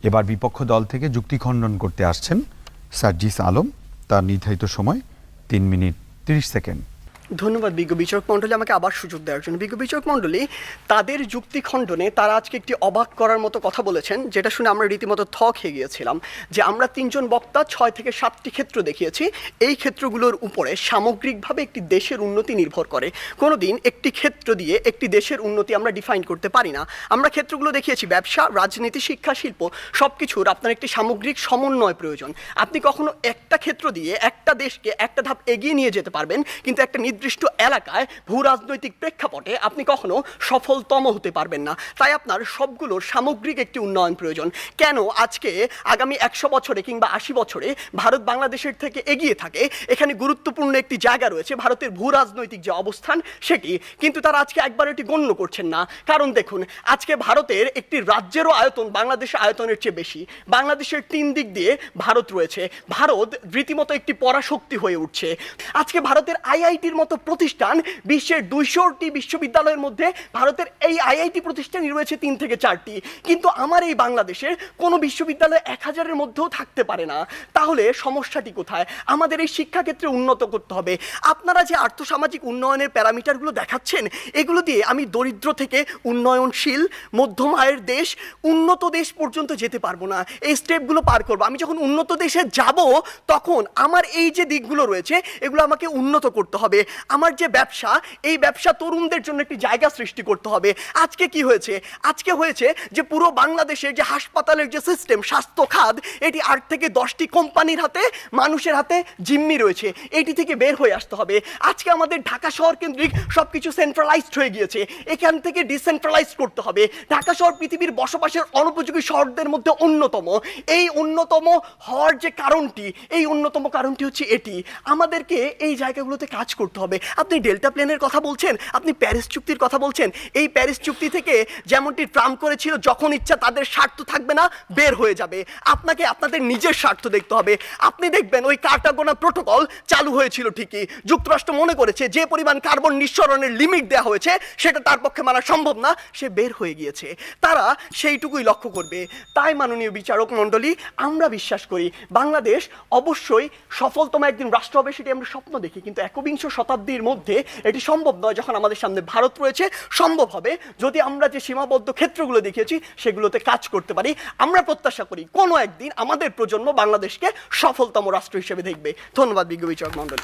এবার বিপক্ষ দল থেকে যুক্তি খণ্ডন করতে আসছেন সার্জিস আলম। তার নির্ধারিত সময় 3 মিনিট 30 সেকেন্ড। ধন্যবাদ বিজ্ঞ বিচারক মণ্ডলী আমাকে আবার সুযোগ দেওয়ার জন্য। বিজ্ঞ বিচারক মণ্ডলী, তাদের যুক্তি খণ্ডনে তারা আজকে একটি অবাক করার মতো কথা বলেছেন, যেটা শুনে আমরা রীতিমতো খেয়ে গিয়েছিলাম। যে আমরা 3 জন বক্তা 6 থেকে 7টি ক্ষেত্র দেখিয়েছি, এই ক্ষেত্রগুলোর উপরে সামগ্রিকভাবে একটি দেশের উন্নতি নির্ভর করে। কোনোদিন একটি ক্ষেত্র দিয়ে একটি দেশের উন্নতি আমরা ডিফাইন করতে পারি না। আমরা ক্ষেত্রগুলো দেখিয়েছি ব্যবসা, রাজনীতি, শিক্ষা, শিল্প, সব কিছুর আপনার একটি সামগ্রিক সমন্বয় প্রয়োজন। আপনি কখনো একটা ক্ষেত্র দিয়ে একটা দেশকে একটা ধাপ এগিয়ে নিয়ে যেতে পারবেন, কিন্তু একটা নির্দিষ্ট এলাকায় ভূ রাজনৈতিক প্রেক্ষাপটে আপনি কখনো সফলতম হতে পারবেন না। তাই আপনার সবগুলোর সামগ্রিক একটি উন্নয়ন প্রয়োজন। কেন আজকে আগামী 100 বছরে কিংবা 80 বছরে ভারত বাংলাদেশের থেকে এগিয়ে থাকে, এখানে গুরুত্বপূর্ণ একটি জায়গা রয়েছে ভারতের ভূ রাজনৈতিক যে অবস্থান সেটি, কিন্তু তারা আজকে একবার এটি গণ্য করছেন না। কারণ দেখুন, আজকে ভারতের একটি রাজ্যেরও আয়তন বাংলাদেশের আয়তনের চেয়ে বেশি। বাংলাদেশের 3 দিক দিয়ে ভারত রয়েছে। ভারত রীতিমতো একটি পরাশক্তি হয়ে উঠছে। আজকে ভারতের আইআইটির মতো প্রতিষ্ঠান, বিশ্বের 200টি বিশ্ববিদ্যালয়ের মধ্যে ভারতের এই আইআইটি প্রতিষ্ঠানই রয়েছে 3 থেকে 4টি, কিন্তু আমার এই বাংলাদেশের কোনো বিশ্ববিদ্যালয় 1000-এর মধ্যেও থাকতে পারে না। তাহলে সমস্যাটি কোথায়? আমাদের এই শিক্ষাক্ষেত্রে উন্নত করতে হবে। আপনারা যে আর্থসামাজিক উন্নয়নের প্যারামিটারগুলো দেখাচ্ছেন, এগুলো দিয়ে আমি দরিদ্র থেকে উন্নয়নশীল মধ্যম আয়ের দেশ, উন্নত দেশ পর্যন্ত যেতে পারবো না। এই স্টেপগুলো পার করবো। আমি যখন উন্নত দেশে যাব, তখন আমার এই যে দিকগুলো রয়েছে এগুলো আমাকে উন্নত করতে হবে। আমার যে ব্যবসা, এই ব্যবসা তরুণদের জন্য একটি জায়গা সৃষ্টি করতে হবে। আজকে কি হয়েছে? আজকে হয়েছে যে পুরো বাংলাদেশের যে হাসপাতালের যে সিস্টেম, স্বাস্থ্য খাত, এটি 8 থেকে 10টি কোম্পানির হাতে, মানুষের হাতে জিম্মি রয়েছে। এটি থেকে বের হয়ে আসতে হবে। আজকে আমাদের ঢাকা শহর কেন্দ্রিক সবকিছু সেন্ট্রালাইজড হয়ে গিয়েছে, এখান থেকে ডিসেন্ট্রালাইজ করতে হবে। ঢাকা শহর পৃথিবীর বসবাসের অনুপযোগী শহরদের মধ্যে অন্যতম। এই অন্যতম হওয়ার যে কারণটি, এই অন্যতম কারণটি হচ্ছে এটি। আমাদেরকে এই জায়গাগুলোতে কাজ করতে হবে। আপনি ডেল্টা প্লেনের কথা বলছেন, আপনি প্যারিস চুক্তির কথা বলছেন। এই প্যারিস চুক্তি থেকে যেমনটি ট্রাম্প করেছিল, যখন ইচ্ছা তাদের স্বার্থ থাকবে না, বের হয়ে যাবে। আপনাকে আপনাদের নিজের স্বার্থ দেখতে হবে। আপনি দেখবেন ওই কার্টাগোনা প্রোটোকল চালু হয়েছিল ঠিকই, যুক্তরাষ্ট্র মনে করেছে যে পরিমাণ কার্বন নিঃসরণের লিমিট দেওয়া হয়েছে সেটা তার পক্ষে মানা সম্ভব না, সে বের হয়ে গিয়েছে। তারা সেইটুকুই লক্ষ্য করবে। তাই মাননীয় বিচারক মণ্ডলী, আমরা বিশ্বাস করি বাংলাদেশ অবশ্যই সফলতম একদিন রাষ্ট্র হবে, সেটি আমরা স্বপ্ন দেখি, কিন্তু একবিংশ শতাব্দীর মধ্যে এটি সম্ভব নয়। যখন আমাদের সামনে ভারত রয়েছে, সম্ভব হবে যদি আমরা যে সীমাবদ্ধ ক্ষেত্রগুলো দেখিয়েছি সেগুলোতে কাজ করতে পারি। আমরা প্রত্যাশা করি কোনো একদিন আমাদের প্রজন্ম বাংলাদেশকে সফলতম রাষ্ট্র হিসেবে দেখবে। ধন্যবাদ বিজ্ঞ বিচারক মণ্ডলী।